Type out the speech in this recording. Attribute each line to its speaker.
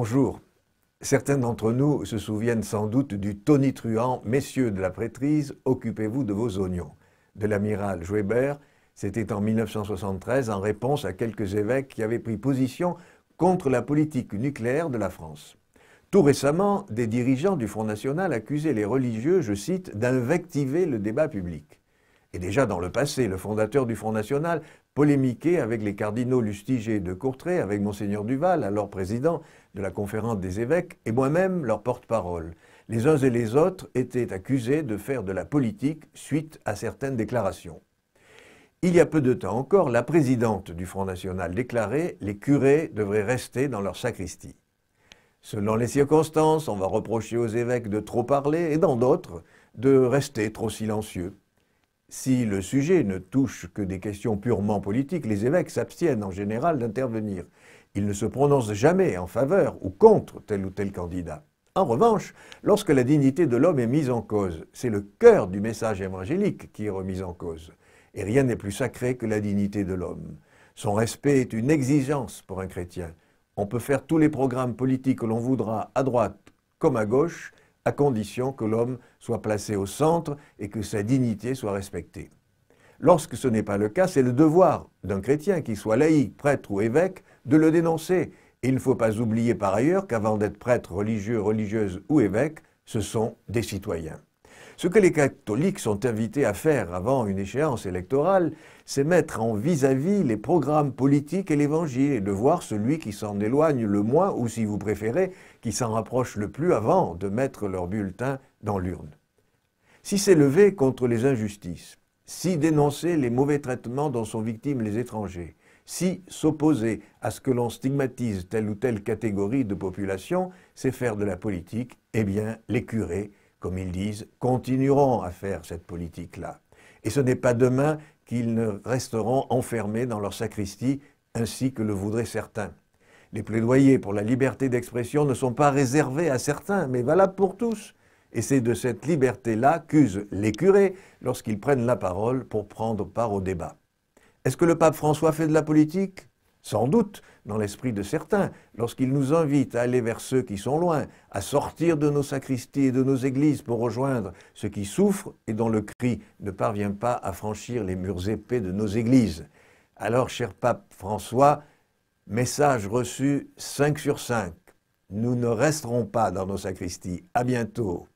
Speaker 1: Bonjour. Certains d'entre nous se souviennent sans doute du tonitruant « Messieurs de la prêtrise, occupez-vous de vos oignons » de l'amiral Joubert. C'était en 1973 en réponse à quelques évêques qui avaient pris position contre la politique nucléaire de la France. Tout récemment, des dirigeants du Front National accusaient les religieux, je cite, « d'invectiver le débat public ». Et déjà dans le passé, le fondateur du Front National polémiquait avec les cardinaux Lustiger et de Courtrai, avec Monseigneur Duval, alors président de la Conférence des évêques, et moi-même leur porte-parole. Les uns et les autres étaient accusés de faire de la politique suite à certaines déclarations. Il y a peu de temps encore, la présidente du Front National déclarait « Les curés devraient rester dans leur sacristie ». Selon les circonstances, on va reprocher aux évêques de trop parler et dans d'autres de rester trop silencieux. Si le sujet ne touche que des questions purement politiques, les évêques s'abstiennent en général d'intervenir. Ils ne se prononcent jamais en faveur ou contre tel ou tel candidat. En revanche, lorsque la dignité de l'homme est mise en cause, c'est le cœur du message évangélique qui est remis en cause. Et rien n'est plus sacré que la dignité de l'homme. Son respect est une exigence pour un chrétien. On peut faire tous les programmes politiques que l'on voudra, à droite comme à gauche, à condition que l'homme soit placé au centre et que sa dignité soit respectée. Lorsque ce n'est pas le cas, c'est le devoir d'un chrétien, qu'il soit laïc, prêtre ou évêque, de le dénoncer. Et il ne faut pas oublier par ailleurs qu'avant d'être prêtre, religieux, religieuse ou évêque, ce sont des citoyens. Ce que les catholiques sont invités à faire avant une échéance électorale, c'est mettre en vis-à-vis les programmes politiques et l'évangile et de voir celui qui s'en éloigne le moins ou, si vous préférez, qui s'en rapproche le plus avant de mettre leur bulletin dans l'urne. Si s'élever contre les injustices, si dénoncer les mauvais traitements dont sont victimes les étrangers, si s'opposer à ce que l'on stigmatise telle ou telle catégorie de population, c'est faire de la politique, eh bien les curés, comme ils disent, continueront à faire cette politique-là. Et ce n'est pas demain qu'ils ne resteront enfermés dans leur sacristie, ainsi que le voudraient certains. Les plaidoyers pour la liberté d'expression ne sont pas réservés à certains, mais valables pour tous. Et c'est de cette liberté-là qu'usent les curés lorsqu'ils prennent la parole pour prendre part au débat. Est-ce que le pape François fait de la politique ? Sans doute, dans l'esprit de certains, lorsqu'il nous invite à aller vers ceux qui sont loin, à sortir de nos sacristies et de nos églises pour rejoindre ceux qui souffrent et dont le cri ne parvient pas à franchir les murs épais de nos églises. Alors, cher pape François, message reçu 5 sur 5. Nous ne resterons pas dans nos sacristies. À bientôt.